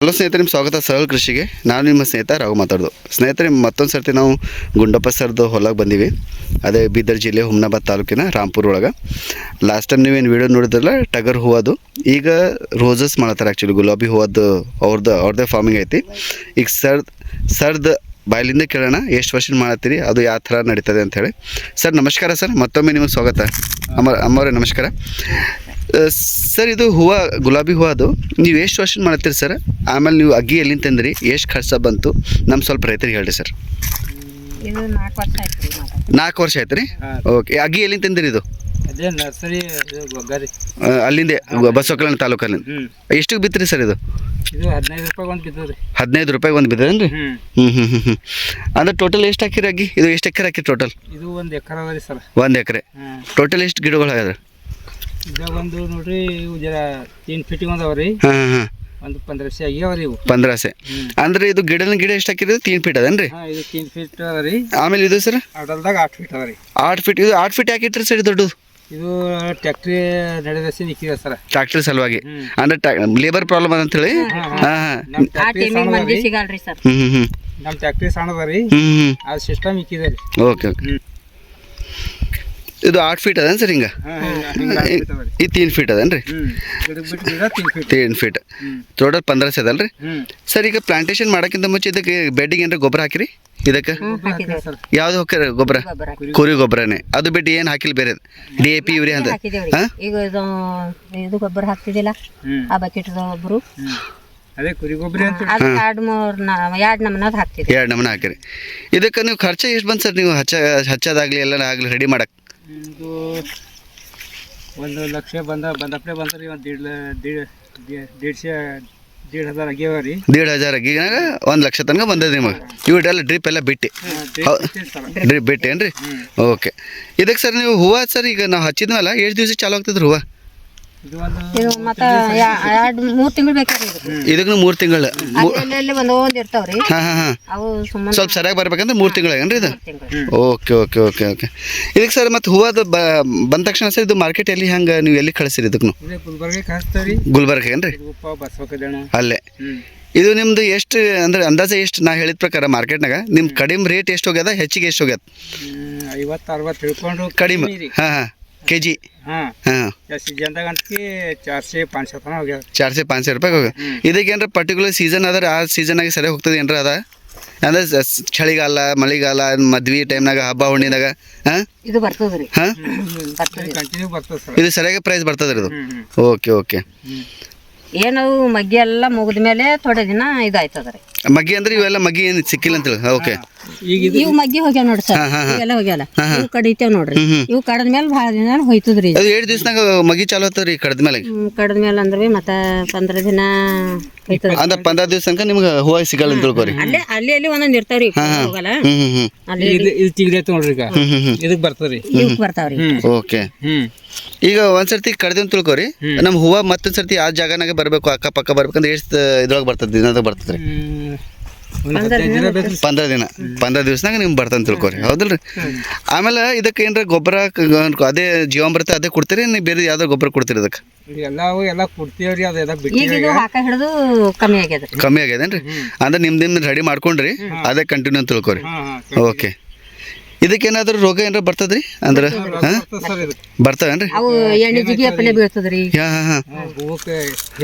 Hello ಸ್ನೇಹಿತರೆ, ನಿಮ್ಮ ಸ್ವಾಗತ ಸರಳ ಕೃಷಿಗೆ. ನಾನು ನಿಮ್ಮ ಸ್ನೇಹಿತ ರಾಘು ಮಾತಾಡೋದು. ಸ್ನೇಹಿತರೆ, ಮತ್ತೊಂದು ಸರ್ತಿ ನಾವು ಗುಂಡಪ್ಪ ಸರ್ದು ಹೊಲಕ್ಕೆ ಬಂದೀವಿ. ಅದೇ ಬೀದರ್ ಜಿಲ್ಲೆ ಹುಮ್ನಾಬಾದ್ ತಾಲೂಕಿನ ರಾಂಪುರ ಒಳಗೆ. ಲಾಸ್ಟ್ ಟೈಮ್ ನೀವೇನು ವೀಡಿಯೋ ನೋಡಿದ್ರಲ್ಲ, ಟಗರ್ ಹೂವದು. ಈಗ ರೋಸಸ್ ಮಾಡತ್ತಾರೆ. ಆ್ಯಕ್ಚುಲಿ ಗುಲಾಬಿ ಹೂವದ್ದು ಅವ್ರದ್ದೇ ಫಾರ್ಮಿಂಗ್ ಐತಿ. ಈಗ ಸರ್ದು ಬಾಯಲಿಂದ ಕೇಳೋಣ, ಎಷ್ಟು ವರ್ಷ ಮಾಡತ್ತೀರಿ, ಅದು ಯಾವ ಥರ ನಡೀತದೆ ಅಂಥೇಳಿ. ಸರ್ ನಮಸ್ಕಾರ. ಸರ್ ಮತ್ತೊಮ್ಮೆ ನಿಮಗೆ ಸ್ವಾಗತ. ಅಮ್ಮವ್ರೆ ನಮಸ್ಕಾರ. ಸರ್, ಇದು ಗುಲಾಬಿ ಹೂವು ಅದು ನೀವು ಎಷ್ಟು ವರ್ಷ ಮಾಡ್ತೀರಿ ಸರ್? ಆಮೇಲೆ ನೀವು ಅಗ್ಗಿ ಎಲ್ಲಿಂದ ತಂದ್ರಿ, ಎಷ್ಟು ಖರ್ಚು ಬಂತು, ನಮ್ಮ ಸ್ವಲ್ಪ ರೈತರಿಗೆ ಹೇಳ್ರಿ ಸರ್. ಇದು 4 ವರ್ಷ ಆಯ್ತು. 4 ವರ್ಷ ಆಯ್ತು ರೀ. ಓಕೆ. ಅಗ್ಗಿ ಎಲ್ಲಿಂದ ತಂದಿರಿ ಇದು? ನರ್ಸರಿ ಅಲ್ಲಿಂದ ಬಸವಕಲ್ಯಾಣ ತಾಲೂಕಲ್ಲಿ. ಎಷ್ಟಿಗೆ ಬಿತ್ತರಿ ಸರ್ ಇದು? ಇದು 15 ರೂಪಾಯಿ ಒಂದು ಬಿದ್ದದ್ರಿ. 15 ರೂಪಾಯಿಗೆ ಒಂದು ಬಿದ್ದದೇನು ರೀ? ಅಂದ್ರೆ ಟೋಟಲ್ ಎಷ್ಟು ಹಾಕಿರಿ ಅಗ್ಗಿ? ಇದು ಎಷ್ಟು ಎಕರೆ ಹಾಕಿರಿ ಟೋಟಲ್? ಇದು 1 ಎಕರೆ ಅದ ರೀ ಸರ್. 1 ಎಕರೆ. ಟೋಟಲ್ ಎಷ್ಟು ಗಿಡಗಳು ಆಗ್ಯದ? ಇದಾಗ ಒಂದು ನೋಡ್ರಿ, ಇವು ಜರ 3 ಫೀಟಿಗೆ ಒಂದು ಅವ ರೀ. ಒಂದು 15 ಆಗ್ಯಾವ ರೀ ಇವು. 15 ಅಂದ್ರೆ ಇದು ಗಿಡ ಎಷ್ಟು ಹಾಕಿರಿ? 3 ಫೀಟ್ ಅದೇನು ರೀ? ಇದು 3 ಫೀಟ್ ಅದ ರೀ. ಆಮೇಲೆ ಇದು ಸರ್ ಅಡಲ್ದಾಗ 8 ಫೀಟ್ ಅದ ರೀ. 8 ಫೀಟ್. ಇದು 8 ಫೀಟ್ ಯಾಕೆ ಇಟ್ರಿ ಸರ್ ದೊಡ್ಡದು? ಇದು ಟ್ಯಾಕ್ಟ್ರಿ ನಡೆದಸಿ ನಿಕ್ಕಿದೆ ಸರ್. ಟ್ರಾಕ್ಟರ್ ಸಲುವಾಗಿ ಅಂದ್ರೆ ಲೇಬರ್ ಪ್ರಾಬ್ಲಮ್ ಅಂತೇಳಿ. ನಮ್ಮ ಟ್ಯಾಕ್ಟ್ರಿ ಸಣ್ಣದ ರೀ, ಅದು ಸಿಸ್ಟಮ್ ಇಕ್ಕಿದೆ ರೀ. Okay okay. ಇದು 8 ಫೀಟ್ ಅದೇನು ಸರ್? ಹಿಂಗೆ ಇದು 3 ಫೀಟ್ ಅದೇನು ರೀ? 3 ಫೀಟ್. ಟೋಟಲ್ 15 ಅದಲ್ಲ ರೀ ಸರ್? ಈಗ ಪ್ಲಾಂಟೇಶನ್ ಮಾಡೋಕ್ಕಿಂತ ಮುಂಚೆ ಇದಕ್ಕೆ ಬೆಡ್ಡಿಗೆ ಏನಾರ ಗೊಬ್ಬರ ಹಾಕಿರಿ? ಇದಕ್ಕೆ ಯಾವ್ದು ಹಾಕಿರಿ ಗೊಬ್ಬರ? ಕುರಿ ಗೊಬ್ಬರನೇ. ಅದು ಬಿಟ್ಟು ಏನು ಹಾಕಿಲ್ಲ ಬೇರೆ? DAP ಯೂರಿಯಾ ಅಂತ ಈಗ ಇದು ಗೊಬ್ಬರ ಹಾಕ್ತಿದ್ದಿಲ್ಲ, ಆ ಬಕೆಟ್ ಒಬ್ಬರು ಅದೇ ಕುರಿ ಗೊಬ್ಬರ ಅಂತ 2 ನಮೂನದ್ ಹಾಕ್ತಿದ್ವಿ. 2 ನಮೂನ ಹಾಕಿರಿ. ಇದಕ್ಕೆ ನೀವು ಖರ್ಚು ಎಷ್ಟು ಬಂತು ಸರ್? ನೀವು ಹಚ್ಚೋದಾಗಲಿ ಎಲ್ಲ ಆಗಲಿ ರೆಡಿ ಮಾಡಕ್ಕೆ? ಇದು 1 ಲಕ್ಷ ಬಂದಪ್ಲೆ ಬಂದ್ರಿ. ಒಂದು 1,500 ಆಗ್ಯಾವ ರೀ. 1,500 ಅಗ್ಗಿನಾಗ 1 ಲಕ್ಷ ತನಕ ಬಂದದ ನಿಮಗೆ. ಇವೆಲ್ಲ ಡ್ರಿಪ್ ಎಲ್ಲ ಬಿಟ್ಟು ಡ್ರಿಪ್ ಬಿಟ್ಟೇನು ರೀ? ಓಕೆ. ಇದಕ್ಕೆ ಸರ್ ನೀವು ಹೂವು ಸರ್ ಈಗ ನಾವು ಹಚ್ಚಿದ್ಮೇಲೆ ಎಷ್ಟು ದಿವಸ ಚಾಲು ಆಗ್ತದೆ ಹೂವು? ಇದು ಮತ್ತೆ 2-3 ತಿಂಗಳು ಬೇಕಾದ್ರೆ ಇದಕ್ಕೆ 3 ತಿಂಗಳು ಒಂದೊಂದು ಇರ್ತಾವ್ರಿ. ಅವು ಸ್ವಲ್ಪ ಸರಿಯಾಗಿ ಬರ್ಬೇಕಂದ್ರೆ 3 ತಿಂಗಳು ಏನ್ರಿ ಇದು? Okay okay okay okay. ಇದಕ್ಕೆ ಸರ್ ಮತ್ತೆ ಹೂವದು ಬಂದ ತಕ್ಷಣ ಸರ್ ಇದು ಮಾರ್ಕೆಟ್ ಎಲ್ಲಿ ಹೆಂಗೆ ನೀವು ಎಲ್ಲಿ ಕಳಿಸಿರಿ ಇದಕ್ಕೆ? ಗುಲ್ಬರ್ಗ ಏನ್ರಿ? ಅಲ್ಲೇ. ಇದು ನಿಮ್ದು ಎಷ್ಟು ಅಂದ್ರೆ ಅಂದಾಜು ಎಷ್ಟು? ನಾ ಹೇಳಿದ ಪ್ರಕಾರ ಮಾರ್ಕೆಟ್ನಾಗ ನಿಮ್ಮ ಕಡಿಮೆ ರೇಟ್ ಎಷ್ಟು ಹೋಗ್ಯದ, ಹೆಚ್ಚಿಗೆ ಎಷ್ಟು ಹೋಗ್ಯದ? 50-60 ತಿಳ್ಕೊಂಡು ಕಡಿಮೆ. K G. ಸೀಸನ್ದಾಗ ಅಂತಿಗೆ 400-500 ತನಕ ಹೋಗ್ಯಾವ. 400-500 ರೂಪಾಯಿ ಹೋಗ್ಯ. ಇದಕ್ಕೆ ಏನಾರ ಪರ್ಟಿಕ್ಯುಲರ್ ಸೀಸನ್ ಅದ? ಆ ಸೀಸನ್ನಾಗ ಸರಿಯಾಗಿ ಹೋಗ್ತದೆ ಏನಾರ ಅದ? ಅಂದ್ರೆ ಚಳಿಗಾಲ, ಮಳೆಗಾಲ, ಮದ್ವೆ ಟೈಮ್ನಾಗ, ಹಬ್ಬ ಹುಣ್ಣಿದಾಗ ಇದು ಬರ್ತದ್ರಿ. ಕಂಟಿನ್ಯೂ ಬರ್ತದೆ ಸರ್. ಇದು ಸರಿಯಾಗಿ ಪ್ರೈಸ್ ಬರ್ತದ್ರಿ ಇದು? Okay okay. ಏನು ಮಗ್ಗಿ ಎಲ್ಲ ಮುಗಿದ ಮೇಲೆ ಥೋಡೆ ದಿನ ಇದಾಯ್ತದ್ರಿ. ಮಗ್ಗಿ ಅಂದ್ರೆ ಇವೆಲ್ಲ ಮಗ್ಗಿ ಏನು ಸಿಕ್ಕಿಲ್ಲ ಅಂತ ಹೇಳಿ? ಓಕೆ. ಇವು ಮಗ್ಗಿ ಹೋಗ್ಯಾವ ನೋಡ್ರಿ ಸರ್, ಇವೆಲ್ಲ ಹೋಗ್ಯಾವ. ಇವು ಕಡಿತೇವ್ ನೋಡ್ರಿ. ಇವು ಕಡದ ಮೇಲೆ ಭಾಳ ದಿನ ಹೋಯ್ತದ್ರಿ. ಅದು 7 ದಿವಸನಾಗ ಮಗ್ಗಿ ಚಾಲು ಆಗ್ತದ್ರಿ ಕಡದ ಮೇಲೆ? ಕಡದ ಮೇಲೆ ಅಂದ್ರೆ ಮತ್ತೆ 15 ದಿನ ಹೋಯ್ತದ. ಅಂದ್ರೆ 15 ದಿವಸ ತನಕ ನಿಮ್ಗೆ ಹೂವು ಸಿಗಲ್ಲ ಅಂತ ತಿಳ್ಕೊರಿ. ಅಲ್ಲಿ ಒಂದೊಂದು ಇರ್ತಾವ್ರಿ, ಹೋಗಲ್ಲ. ಇದು ತಿಂಗ್ಳೈತೆ ನೋಡ್ರಿ. ಈಗ ಇದಕ್ಕೆ ಬರ್ತದ್ರಿ, ಇವಕ್ಕೆ ಬರ್ತಾವ್ರಿ. ಓಕೆ. ಈಗ ಒಂದ್ಸರ್ತಿ ಕಡ್ದು ಅಂತ ತಿಳ್ಕೊರಿ, ನಮ್ಮ ಹೂವು ಮತ್ತೊಂದ್ ಸರ್ತಿ ಆ ಜಾಗನಾಗ ಬರ್ಬೇಕು, ಅಕ್ಕಪಕ್ಕ ಬರ್ಬೇಕಂದ್ರೆ ಎಷ್ಟು ಇದ್ರೊಳಗೆ ಬರ್ತದೆ? ದಿನದಾಗ ಬರ್ತದ್ರಿ? 15 ದಿನ. 15 ದಿವಸನಾಗ ನಿಮ್ಗೆ ಬರ್ತಂತ ತಿಳ್ಕೊರಿ, ಹೌದಲ್ರಿ? ಆಮೇಲೆ ಇದಕ್ಕೆ ಏನಾರ ಗೊಬ್ಬರ ಅದೇ ಜೀವಾಮೃತ ಅದೇ ಕೊಡ್ತೀರಿ, ನೀವು ಬೇರೆ ಯಾವ್ದಾರು ಗೊಬ್ಬರ ಕೊಡ್ತೀರಿ ಇದಕ್ಕೆ? ಎಲ್ಲ ಕೊಡ್ತೀವ್ರಿ. ಕಮ್ಮಿ ಆಗ್ಯದ. ಕಮ್ಮಿ ಆಗ್ಯದೇನ್ರಿ? ಅಂದ್ರೆ ನಿಮ್ದು ರೆಡಿ ಮಾಡ್ಕೊಂಡ್ರಿ, ಅದೇ ಕಂಟಿನ್ಯೂ ಅಂತ ತಿಳ್ಕೊರಿ. ಓಕೆ. ಇದಕ್ಕೇನಾದ್ರೂ ರೋಗ ಏನಾರ ಬರ್ತದ್ರಿ? ಅಂದ್ರೆ ಬರ್ತಾವೇನ್ರಿ? ಅವು ಎಣ್ಣೆ ಜಿಗಿ ಅಪ್ಪಲೆ ಬೀಳ್ತದ್ರಿ.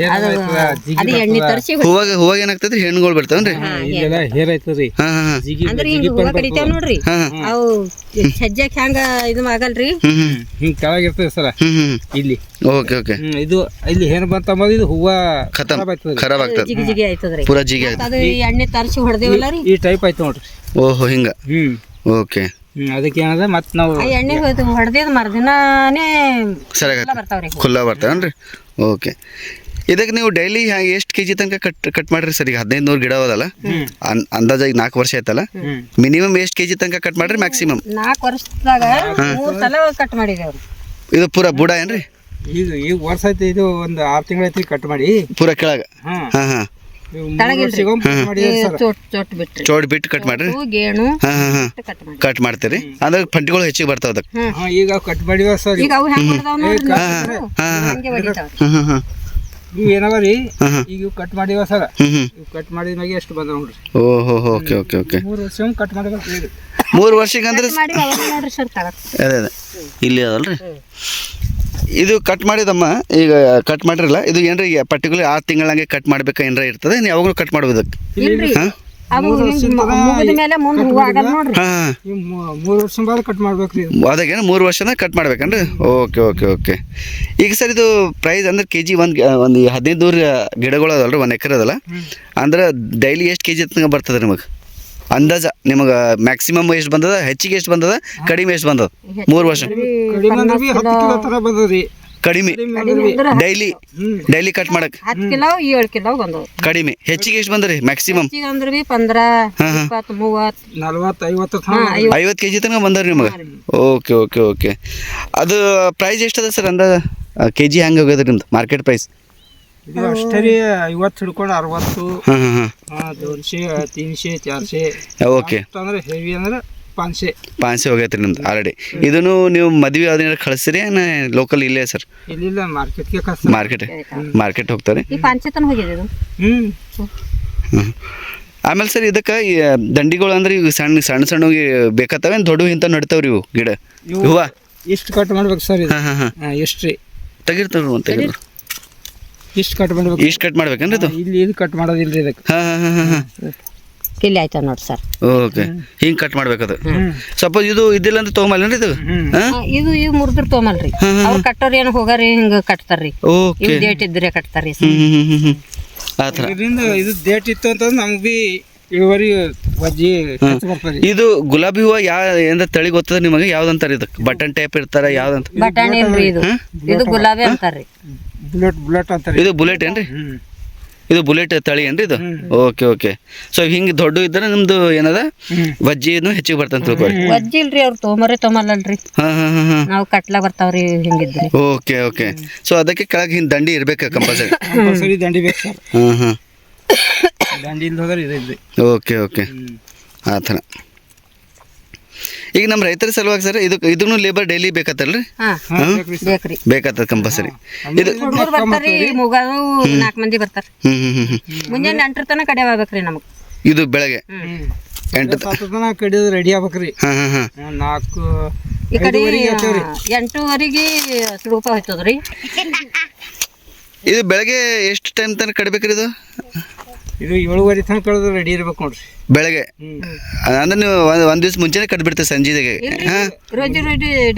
ಹೂವಾಗ ಏನಾಗ್ತದ್ರಿ? ಹೆಣ್ಣುಗಳು ಬರ್ತಾವೇನ್ರಿ? ಅಂದ್ರೆ ಹಿಂಗ ಹೂವ ಕಡಿತೇವ್ ನೋಡ್ರಿ, ಅವು ಸಜ್ಜಕ್ ಹೆಂಗ ಇದು ಆಗಲ್ರಿ, ಹಿಂಗ್ ಕೆಳಗಿರ್ತದೆ ಸರ ಇಲ್ಲಿ. Okay okay. ಇದು ಇಲ್ಲಿ ಏನ್ ಬಂತ ಇದು ಹೂವ ಖರಾಬ್ ಆಗ್ತದೆ, ಜಿಗಿ ಜಿಗಿ ಆಯ್ತದ್ರಿ. ಪೂರಾ ಜಿಗಿ ಆಯ್ತು. ಅದು ಎಣ್ಣೆ ತರಿಸಿ ಹೊಡೆದೇವಲ್ಲ ರೀ, ಈ ಟೈಪ್ ಆಯ್ತು ನೋಡ್ರಿ. ಓಹೋ ಹಿಂಗ. ಓಕೆ. ಅದಕ್ಕೆ ಏನದ ಮತ್ತೆ ನಾವು ಎಣ್ಣೆ ಹೊಡೆದ ಮರ್ದಿನಾನೇ ಸರಿಯಾಗಿ ಬರ್ತಾವ್ರಿ, ಖುಲ್ಲಾ ಬರ್ತಾವೇನ್ರಿ? ಓಕೆ. ಇದಕ್ಕೆ ನೀವು ಡೈಲಿ ಎಷ್ಟು ಕೆಜಿ ತನಕ ಕಟ್ ಮಾಡ್ರಿ ಸರ್? ಈಗ 1500 ಗಿಡ ಹೋದಲ್ಲ, ಅಂದಾಜಾಗಿ 4 ವರ್ಷ ಆಯ್ತಲ್ಲ, ಮಿನಿಮಮ್ ಎಷ್ಟು ಕೆಜಿ ತನಕ ಕಟ್ ಮಾಡ್ರಿ? ಮ್ಯಾಕ್ಸಿಮಮ್ 4 ವರ್ಷದಾಗ 3 ಸಲ ಕಟ್ ಮಾಡಿದೇವ್ರಿ. ಇದು ಪೂರಾ ಬುಡ ಏನ್ರಿ? ಈಗ ವರ್ಷ ಐತಿ, ಇದು ಒಂದು 6 ತಿಂಗಳ ಐತಿ ಕಟ್ ಮಾಡಿ ಪೂರಾ ಕೆಳಗ. ಚೋಟ್ ಬಿಟ್ಟು ಕಟ್ ಮಾಡ್ರಿ. ಕಟ್ ಮಾಡ್ತೀರಿ ಅಂದ್ರೆ ಪಂಟಿಗಳು ಹೆಚ್ಚಿಗೆ ಬರ್ತಾವ ಅದಕ್ಕೆ. ಈಗ ಕಟ್ ಮಾಡಿವ ಸರ್. ಇವು ಏನವ ರೀ ಹಾಂ ಹಾಂ ಈಗ ಇವು ಕಟ್ ಮಾಡಿವ ಸರ್ ಹ್ಞೂ ಹ್ಞೂ ಇವು ಕಟ್ ಮಾಡಿದ ಮ್ಯಾಗೆ ಎಷ್ಟು ಬಂದವ ನೋಡ್ರಿ ಓಹೋ ಓಕೆ ಓಕೆ ಓಕೆ 3 ವರ್ಷ ಕಟ್ ಮಾಡ್ಬೇಕ್ರಿ ಇದು 3 ವರ್ಷಕ್ಕೆ ಅಂದ್ರೆ ಮಾಡಿ ಅವಾಗ ನೋಡ್ರಿ ಸರ್ ತಳಕ್ ಅದೇ ಅದೇ ಇಲ್ಲಿ ಅದಲ್ರಿ ಇದು ಕಟ್ ಮಾಡಿದಮ್ಮ ಈಗ ಕಟ್ ಮಾಡಿರಲ್ಲ ಇದು ಏನ್ರಿ ಪರ್ಟಿಕ್ಯುಲರ್ 6 ತಿಂಗಳಂಗೆ ಕಟ್ ಮಾಡ್ಬೇಕಾ ಏನಾರ ಇರ್ತದೆ ನೀವು ಯಾವಾಗಲೂ ಕಟ್ ಮಾಡ್ಬೋದಕ್ಕೆ ಇಲ್ರಿ ಹಾಂ ಅದು ಮುಗಿದ ಮೇಲೆ ಮುಂದೆ ಹೂವು ಆಗಲ್ಲ ನೋಡ್ರಿ ಹಾಂ ಇವು 3 ವರ್ಷ ಬಾದ ಕಟ್ ಮಾಡ್ಬೇಕ್ರಿ ಇದು ಅದಾಗೇನು 3 ವರ್ಷನ ಕಟ್ ಮಾಡ್ಬೇಕನ್ರಿ ಓಕೆ ಓಕೆ ಓಕೆ ಈಗ ಸರ್ ಇದು ಪ್ರೈಸ್ ಅಂದ್ರೆ ಕೆ ಜಿ ಒಂದು 15 ಗಿಡಗಳು ಅದಲ್ರಿ 1 ಎಕರೆ ಅದಲ್ಲ ಅಂದ್ರೆ ಡೈಲಿ ಎಷ್ಟು ಕೆ ಜಿ ತನಕ ಬರ್ತದೆ ನಿಮಗೆ ಅಂದಾಜ ನಿಮಗೆ ಮ್ಯಾಕ್ಸಿಮಮ್ ಎಷ್ಟು ಬಂದದ ಹೆಚ್ಚಿಗೆ ಎಷ್ಟು ಬಂದದ ಕಡಿಮೆ ಎಷ್ಟು ಬಂದದ 3 ವರ್ಷ ಕಡಿಮೆ ಅಂದ್ರೆ ಬಿ 10 ಕಿಲೋ ತರ ಬಂದದ್ರಿ ಕಡಿಮೆ ಡೈಲಿ ಕಟ್ ಮಾಡಕ್ಕೆ 10 ಕಿಲೋ 7 ಕಿಲೋ ಬಂದವು ಕಡಿಮೆ ಹೆಚ್ಚಿಗೆ ಎಷ್ಟು ಬಂದ್ರಿ ಮ್ಯಾಕ್ಸಿಮಮ್ ಈಗ ಅಂದ್ರೆ ಬಿ 15 20 30 40 50 50 ಕೆ ಜಿ ತನಕ ಬಂದವ್ರಿ ನಿಮಗೆ ಓಕೆ ಓಕೆ ಓಕೆ ಅದು ಪ್ರೈಸ್ ಎಷ್ಟದ ಸರ್ ಅಂದಾಜ ಕೆ ಜಿ ಹೆಂಗೆ ಹೋಗ್ಯದ್ರಿ ನಿಮ್ದು ಮಾರ್ಕೆಟ್ ಪ್ರೈಸ್ ಇದು ಅಷ್ಟೇ ರೀ 50 ಹಿಡ್ಕೊಂಡು 60 ಹಾಂ ಹಾಂ ಹಾಂ 200 300 400 ಓಕೆ ಅಂದ್ರೆ ಹೆವಿ ಅಂದ್ರೆ 500 500 ಹೋಗೈತ್ರಿ ನಿಮ್ದು ಆಲ್ರೆಡಿ ಇದನ್ನು ನೀವು ಮದುವೆ ಅದನ್ನ ಕಳಿಸ್ತೀರಿ ಲೋಕಲ್ ಇಲ್ಲೇ ಸರ್ ಇಲ್ಲಿಲ್ಲ ಮಾರ್ಕೆಟ್ಗೆ ಕಷ್ಟ ಮಾರ್ಕೆಟ್ ಹೋಗ್ತಾರೆ ಈ ಪಾಂಚತನ ಹೋಗಿದೆ ಇದು ಆಮೇಲೆ ಸರ್ ಇದಕ್ಕೆ ಈ ದಂಡಿಗಳು ಅಂದ್ರೆ ಇವು ಸಣ್ಣ ಬೇಕಾತವೆ ದೊಡ್ಡ ಇಂಥ ನಡ್ತಾವ್ರಿ ಇವು ಗಿಡ ಹೂವ ಇಷ್ಟು ಕಟ್ ಮಾಡ್ಬೇಕು ಸರ್ ಇದು ಹಾಂ ಹಾಂ ಎಷ್ಟು ರೀ ತೆಗಿರ್ತಾವ್ರಿ ಇಷ್ಟು ಕಟ್ ಮಾಡ್ಬೇಕು ಇಷ್ಟು ಕಟ್ ಮಾಡ್ಬೇಕೇನ್ರಿ ಇದು ಇಲ್ಲಿ ಇದು ಕಟ್ ಮಾಡೋದಿಲ್ರಿ ಇದಕ್ಕೆ ಹಾಂ ಹಾಂ ಹಾಂ ಹಾಂ ಕಿಲ್ಲಿ ಆಯ್ತಾ ನೋಡಿ ಸರ್ ಓಕೆ ಹಿಂಗೆ ಕಟ್ ಮಾಡ್ಬೇಕದು ಸಪೋಸ್ ಇದು ಇದಿಲ್ಲ ಅಂದ್ರೆ ತೊಗೊಂಬಲ್ಲೇನ್ರಿ ಇದು ಹಾಂ ಇದು ಮುರಿದ್ರ ತೊಗೊಂಬಲ್ರಿ ಅವ್ರು ಕಟ್ಟೋರು ಏನು ಹೋಗಾರಿ ಹಿಂಗ ಕಟ್ತಾರ್ರಿ ಓಕೆ ಇವ್ ಡೇಟ್ ಇದ್ರೆ ಕಟ್ತಾರ್ರಿ ಆ ಥರ ಇದರಿಂದ ಇದು ಡೇಟ್ ಇತ್ತು ಅಂತಂದ್ರೆ ನಮ್ಗೆ ಬಿ ಇಳುವರಿ ವಜ್ಜಿ ಬರ್ತದೆ ಇದು ಗುಲಾಬಿ ಹೂವು ಏನಾರ ತಳಿ ಗೊತ್ತದ ನಿಮಗೆ ಯಾವ್ದಂತಾರೆ ಇದಕ್ಕೆ ಬಟನ್ ಟೈಪ್ ಇರ್ತಾರ ಯಾವ್ದಂತ ಬಟಾಣಿ ಇಲ್ರಿ ಇದು ಗುಲಾಬಿ ಅಂತಾರ್ರಿ ಬುಲೆಟ್ ಅಂತಾರೆ ಇದು ಬುಲೆಟ್ ಏನ್ರಿ ಇದು ಬುಲೆಟ್ ತಳಿ ಏನ್ರಿ ಇದು ಓಕೆ ಓಕೆ ಸೊ ಹಿಂಗೆ ದೊಡ್ಡ ಇದ್ರೆ ನಿಮ್ದು ಏನದ ವಜ್ಜಿನೂ ಹೆಚ್ಚಿಗೆ ಬರ್ತಂತ ತಿಳ್ಕೊರಿ ವಜ್ಜಿ ಇಲ್ರಿ ಅವ್ರು ತೊಗೊಂಬರಲ್ರಿ ಹಾಂ ಹಾಂ ಹಾಂ ಹಾಂ ನಾವು ಕಟ್ಲ ಬರ್ತಾವ್ರಿ ಹಿಂಗಿದ್ರಿ ಓಕೆ ಓಕೆ ಸೊ ಅದಕ್ಕೆ ಕೆಳಗೆ ಹಿಂಗೆ ದಂಡಿ ಇರ್ಬೇಕು ಕಂಪಲ್ಸರಿ ದಂಡಿ ಬೇಕು ಸರ್ ಹಾಂ ಹಾಂ ದಂಡಿ ಇಲ್ದ ಹೋದ್ರೆ ಇದ್ರಿ ಓಕೆ ಓಕೆ ಆ ಥರ ಈಗ ನಮ್ಮ ರೈತರ ಸಲುವಾಗಿ ಸರ್ ಇದನ್ನು ಲೇಬರ್ ಡೈಲಿ ಬೇಕಾತಲ್ರಿ ಬೇಕ್ರಿ ಬೇಕಾಗ್ತದೆ ಕಂಪಲ್ಸರಿ ಇದು ಹುಡುಗರು ಬರ್ತಾರ್ರಿ ಮುಗಾರು 4 ಮಂದಿ ಬರ್ತಾರ ಮುಂಜಾನೆ 8 ತನಕ ಕಡಿಯಾಬೇಕ್ರಿ ನಮಗ್ ಇದು ಬೆಳಗ್ಗೆ 8 ತನಕ ಕಡಿಯೋದು ರೆಡಿ ಆಗ್ಬೇಕ್ರಿ ಹಾಂ ಹಾಂ ಹಾಂ 4 ಈ ಕಡೆ 8:30ಗೆ ರೂಪಾಯಿ ಹೋಯ್ತದ್ರಿ ಇದು ಬೆಳಗ್ಗೆ ಎಷ್ಟು ಟೈಮ್ ತನಕ ಕಡಿಬೇಕ್ರಿ ಇದು 7:30 ತನಕ ಕಳೆದು ರೆಡಿ ಇರ್ಬೇಕು ನೋಡ್ರಿ ಬೆಳಗ್ಗೆ ಅಂದ್ರೆ ನೀವು ಒಂದು ದಿವ್ಸ ಮುಂಚೆನೆ ಕಟ್ಬಿಡ್ತೀವಿ ಸಂಜೆಗೆ ಹಾಂ ರೋಜಿ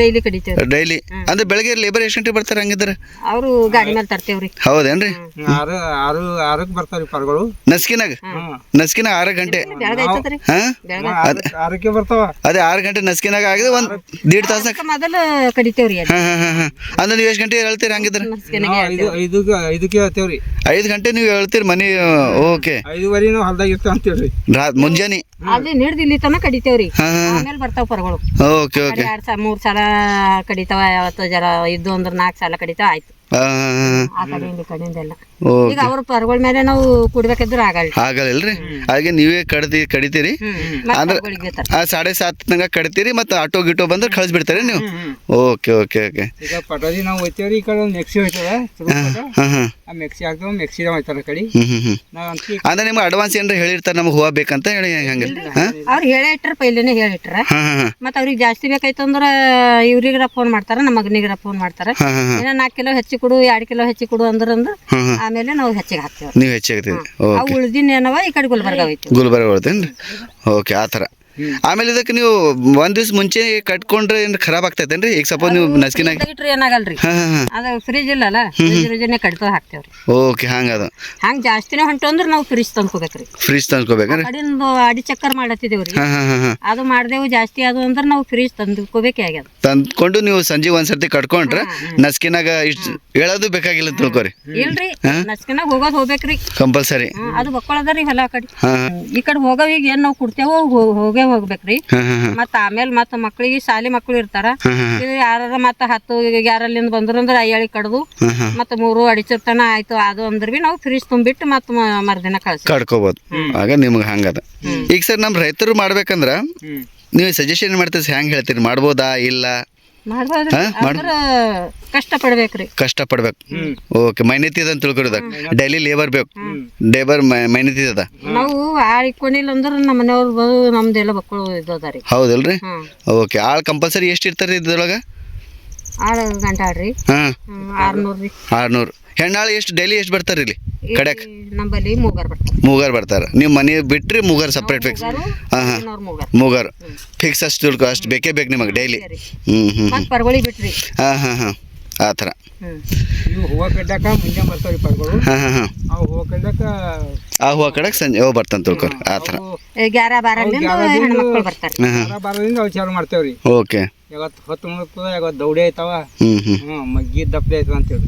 ಡೈಲಿ ಕಡಿತೇವ್ರಿ ಡೈಲಿ ಅಂದ್ರೆ ಬೆಳಗ್ಗೆ ಲೇಬರ್ ಎಷ್ಟು ಗಂಟೆಗೆ ಬರ್ತಾರೆ ಹಂಗಿದ್ರೆ ಅವರು ಗಾಡಿ ಮೇಲೆ ತರ್ತೇವ್ರಿ ಹೌದೇನ್ರಿ 6 ಬರ್ತಾವ್ರಿ ಪರ್ಗಳು ನಸ್ಕಿನಾಗ 6 ಗಂಟೆ ಹಾಂ 6ಕ್ಕೆ ಬರ್ತಾವ ಅದೇ 6 ಗಂಟೆ ನಸ್ಕಿನಾಗ ಆಗಿದೆ ಒಂದು 1.5 ತಾಸು ಮೊದಲು ಕಡಿತೇವ್ರಿ ಹಾಂ ಹಾಂ ಹಾಂ ಹಾಂ ಅಂದ್ರೆ ನೀವು ಎಷ್ಟು ಗಂಟೆ ಹೇಳ್ತೀರಿ ಹಂಗಿದ್ರೆ 5ಕ್ಕೆ ಹೇಳ್ತೇವ್ರಿ 5 ಗಂಟೆ ನೀವು ಹೇಳ್ತೀರಿ ಮನೆ ಓಕೆ 5:30 ನಾವು ಹೊಲ್ದಾಗ ಇರ್ತಾವ ಅಂತೇಳ್ರಿ ಮುಂಜಾನೆ ಅಲ್ಲಿ ಹಿಡ್ದು ಇಲ್ಲಿ ತನಕ ಕಡಿತೇವ್ರಿ ಆಮೇಲೆ ಬರ್ತಾವ ಪರ್ಗಳು ಓಕೆ ಓಕೆ 2 3 ಸಲ ಕಡಿತಾವ ಯಾವತ್ತು ಜರ ಇದ್ದು ಅಂದ್ರೆ 4 ಸಲ ಕಡಿತಾವ ಆಯ್ತು ಆ ಕಡೆಯಿಂದ ಈ ಕಡೆಯಿಂದ ಎಲ್ಲ ಈಗ ಅವ್ರ ಪರ್ಗಳ ಮೇಲೆ ನಾವು ಕುಡ್ಬೇಕಿದ್ರೆ ಆಗಲ್ಲ ಹಾಗೆ ನೀವೇ ಕಡಿತೀರಿ ಅಂದ್ರೆ 7:30 ತನಕ ಕಡಿತೀರಿ ಮತ್ತೆ ಆಟೋ ಗಿಟೋ ಬಂದ್ರೆ ಕಳಿಸ್ಬಿಡ್ತಾರೆ ನೀವು ಓಕೆ ಓಕೆ ಓಕೆ ಈಗ ಪಟೋದಿ ನಾವು ಹೋಯ್ತೇವ್ರಿ ಈ ಕಡೆ ಒಂದು ಮೆಕ್ಸಿ ಹೋಯ್ತದ ಆ ಮೆಕ್ಸಿ ಆಗ್ತಾವ ಮೆಕ್ಸಿದ ಹೋಯ್ತಾರ ಕಡೆ ಅಂದ್ರೆ ನಿಮ್ಗೆ ಅಡ್ವಾನ್ಸ್ ಏನಾರ ಹೇಳಿರ್ತಾರೆ ನಮ್ಗೆ ಹೂವು ಬೇಕಂತ ಹೇಳಿ ಹಂಗೆ ಅವ್ರು ಹೇಳೇ ಇಟ್ರ ಪೈಲೇನೆ ಹೇಳಿಟ್ರ ಮತ್ತೆ ಅವ್ರಿಗೆ ಜಾಸ್ತಿ ಬೇಕಾಯ್ತಂದ್ರ ಇವ್ರಿಗ್ರ ಫೋನ್ ಮಾಡ್ತಾರ ನಮ್ಮ ಮಗನಿಗ್ರ ಫೋನ್ ಮಾಡ್ತಾರ ಏನೋ 4 ಕಿಲೋ ಹೆಚ್ಚಿ ಕೊಡು 2 ಕಿಲೋ ಹೆಚ್ಚಿ ಕೊಡು ಅಂದ್ರ ಆಮೇಲೆ ನಾವು ಹೆಚ್ಚಿಗೆ ಹಾಕ್ತೇವೆ ನೀವು ಹೆಚ್ಚಾಗ್ತೀವಿ ಅವು ಉಳ್ದಿನ ಏನವ ಈ ಕಡೆ ಗುಲ್ಬರ್ಗ ಹೋಯ್ತು ಗುಲ್ಬರ್ಗ ಹೋಗ್ತೇನ್ರಿ ಓಕೆ ಆ ಥರ ಆಮೇಲೆ ಇದಕ್ಕೆ ನೀವು ಒಂದ್ ದಿವ್ಸ ಮುಂಚೆ ಕಟ್ಕೊಂಡ್ರೆ ಏನು ಖರಾಬ್ ಆಗ್ತೈತೇನ್ರಿ ಈಗ ಸಪೋಸ್ ನೀವು ನಸ್ಕಿನಾಗ ಇಟ್ರಿ ಏನಾಗಲ್ರಿ ಅದು ಫ್ರಿಜ್ ಇಲ್ಲಲ್ಲ ಫ್ರಿಜ್ನೇ ಕಡಿತ ಹಾಕ್ತೇವ್ರಿ ಓಕೆ ಹಂಗದ ಹಂಗ ಜಾಸ್ತಿನೇ ಹೊಂಟು ಅಂದ್ರೆ ನಾವು ಫ್ರಿಜ್ ತಂದ್ಕೋಬೇಕ್ರಿ ಫ್ರಿಜ್ ತಂದ್ಕೋಬೇಕ್ರಿ ಕಡಿಂದು ಅಡಿ ಚಕ್ಕರ್ ಮಾಡತ್ತಿದೇವ್ರಿ ಅದು ಮಾಡ್ದೇವು ಜಾಸ್ತಿ ಅದು ಅಂದ್ರೆ ನಾವು ಫ್ರಿಜ್ ತಂದ್ಕೋಬೇಕೇ ಆಗ್ಯದ ತಂದ್ಕೊಂಡು ನೀವು ಸಂಜೆ ಒಂದ್ಸರ್ತಿ ಕಟ್ಕೊಂಡ್ರೆ ನಸ್ಕಿನಾಗ ಇಷ್ಟು ಹೇಳೋದು ಬೇಕಾಗಿಲ್ಲ ತಿಳ್ಕೊರಿ ಇಲ್ರಿ ನಸ್ಕಿನಾಗ ಹೋಗ್ಬೇಕ್ರಿ ಕಂಪಲ್ಸರಿ ಅದು ಬಕ್ಕೊಳದ್ರಿ ಹೊಲ ಕಡೆ ಈ ಕಡೆ ಹೋಗವ ಈಗ ಏನ್ ನಾವು ಕೊಡ್ತೇವೋ ಹೋಗ್ಬೇಕ್ರಿ ಮತ್ತ ಆಮೇಲೆ ಮತ್ತ ಮಕ್ಳಿಗೆ ಶಾಲಿ ಮಕ್ಳು ಇರ್ತಾರ ಯಾರ ಮತ್ತ 10 11 ಬಂದ್ರಂದ್ರ ಅಯ್ಯಾಳಿ ಕಡ್ದು ಮತ್ತ 3 ಅಡಿಚಿರ್ತನ ಆಯ್ತು ಅದು ಅಂದ್ರ ಬಿ ನಾವು ಫ್ರಿಜ್ ತುಂಬಿಟ್ಟು ಮತ್ತ ಮರ್ದಿನ ಕಡ್ಕೋಬಹುದು ಆಗ ನಿಮ್ಗೆ ಹಂಗದ ಈಗ ಸರ್ ನಮ್ಮ ರೈತರು ಮಾಡ್ಬೇಕಂದ್ರ ನೀವು ಸಜೆಷನ್ ಮಾಡ್ತೀರಿ ಹೆಂಗೆ ಹೇಳ್ತೀರಿ ಮಾಡ್ಬೋದಾ ಇಲ್ಲ ಮಾಡ್ಬೋದು ಅಂದ್ರ ಕಷ್ಟ ಪಡ್ಬೇಕ್ರಿ. ಕಷ್ಟಪಡ್ಬೇಕು. ಓಕೆ, ಮೈನತಿ ಅದ ಅಂತ ತಿಳ್ಕೊರೋದ. ಡೈಲಿ ಲೇಬರ್ ಬೇಕು, ಲೇಬರ್ ಮೈನತಿ ಅದ. ನಾವು ಆಳ್ ಇಕ್ಕೊಂಡಿಲ್ಲ ಅಂದ್ರ ನಮ್ಮ ಮನೆಯವ್ರು ಬಂದು ನಮ್ದೆಲ್ಲ ಮಕ್ಕಳು ಇದ್ದದಾರಿ. ಹೌದಲ್ರಿ? ಓಕೆ, ಆಳ್ ಕಂಪಲ್ಸರಿ ಎಷ್ಟು ಇರ್ತಾರೆ ಇದ್ರೊಳಗೆ? ಆಳು ಗಂಟಾಳ್ರಿ ಹಾಂ 600 ರೀ. 600. ಹೆಣ್ಣಾಳು ಎಷ್ಟು ಡೈಲಿ ಎಷ್ಟು ಬರ್ತಾರೆ ಇಲ್ಲಿ ಕಡೆಕ್? ನಮ್ಮಲ್ಲಿ ಮೂಗಾರ್ ಬರ್ತಾರೆ. ಮೂಗಾರ್ ಬರ್ತಾರೆ. ನೀವು ಮನೆ ಬಿಟ್ರಿ ಮೂಗಾರ್ ಸಪ್ರೇಟ್ ಫಿಕ್ಸ್? ಹಾಂ ಮೂಗಾರ್ ಫಿಕ್ಸ್ ಅಷ್ಟು ತಿಳ್ಕೊ, ಅಷ್ಟು ಬೇಕೇ ಬೇಕು ನಿಮಗೆ ಡೈಲಿ. ಮತ್ತ್ ಪರ್ಗೊಳಿ ಬಿಟ್ರಿ. ಹಾಂ ಆ ಥರ. ಇವು ಹೂವು ಕಡ್ಡಾಕ ಮುಂಜಾನೆ ಬರ್ತಾವ್ರಿ ಪರ್ಗಳು. ಹಾಂ ಅವು ಹೂವು ಕಡ್ಡಾಕ ಆ ಹೂವು ಕಡೆಗೆ ಸಂಜೆ ಬರ್ತಾನೆ ತಿಳ್ಕೊರಿ ಆ ಥರ. 11-12 ಹೆಣ್ಮಕ್ಳು ಬರ್ತಾರೆ. ಬಾರದಿಂದ ಅವು ಚಾಲು ಮಾಡ್ತೇವ್ರಿ. ಓಕೆ, ಯಾವತ್ತು ಹೊತ್ತು ಮುಗ್ತದ, ಯಾವತ್ತು ದೌಡೆ ಐತಾವ, ಹ್ಞೂ ಮಗ್ಗಿ ದಪ್ಪಲೆ ಐತವ ಅಂತೇಳಿ.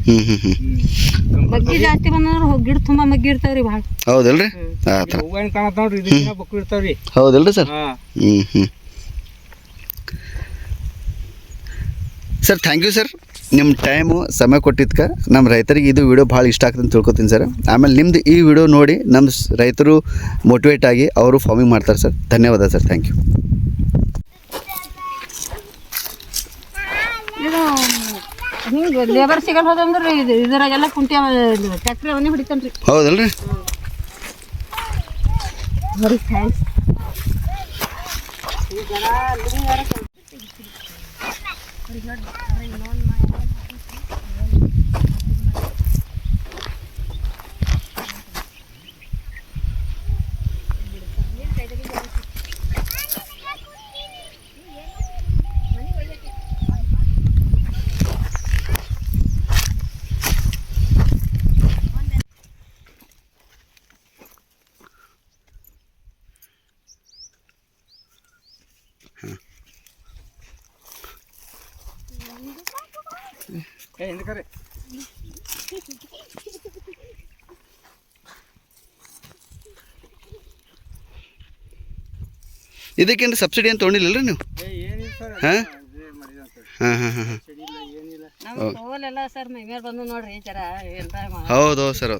ಮಗ್ಗಿ ಜಾಸ್ತಿ ಬಂದ್ರ ಗಿಡ ತುಂಬಾ ಮಗ್ಗಿ ಇರ್ತಾವ್ರಿ ಭಾಳ. ಹೌದಲ್ರಿ? ಆ ಥರ ಹೂವು ಏನು ಕಾಣತ್ತ ನೋಡ್ರಿ, ಇದನ್ನ ಬಕ್ಕು ಇರ್ತಾವ್ರಿ. ಹೌದಲ್ರಿ sir? Sir thank you sir, ನಿಮ್ಮ ಟೈಮು ಸಮಯ ಕೊಟ್ಟಿದ್ಕೆ ನಮ್ಮ ರೈತರಿಗೆ ಇದು ವಿಡಿಯೋ ಭಾಳ ಇಷ್ಟ ಆಗ್ತದೆ ಅಂತ ತಿಳ್ಕೊತೀನಿ ಸರ್. ಆಮೇಲೆ ನಿಮ್ಮದು ಈ ವಿಡಿಯೋ ನೋಡಿ ನಮ್ಮ ರೈತರು ಮೋಟಿವೇಟ್ ಆಗಿ ಅವರು ಫಾರ್ಮಿಂಗ್ ಮಾಡ್ತಾರೆ ಸರ್. ಧನ್ಯವಾದ ಸರ್, ಥ್ಯಾಂಕ್ ಯು. ಹಿಂಗೆ ಲೇಬರ್ ಸಿಗಲ್ ಹೋದಂದ್ರೆ ಇದ್ರಾಗೆಲ್ಲ ಕುಂಟಿ ಟ್ಯಾಕ್ಟ್ರಿ ಅವನೇ ಹೊಡಿತಾನ್ರಿ. ಹೌದಲ್ರಿ? Very thanks. ಹಿಂದಕರೆ ಇದಕ್ಕೇನು ಸಬ್ಸಿಡಿ ಅಂತ ತೊಗೊಂಡಿಲ್ಲರಿ ನೀವು? ಹಾಂ ಹಾಂ ಹಾಂ ಹಾಂ ನಾವು ತೋಲೆಲ್ಲ ಸರ್ ಮೈ ಮೇಲೆ ಬಂದು ನೋಡ್ರಿ ಜರ. ಹೌದು ಸರ್.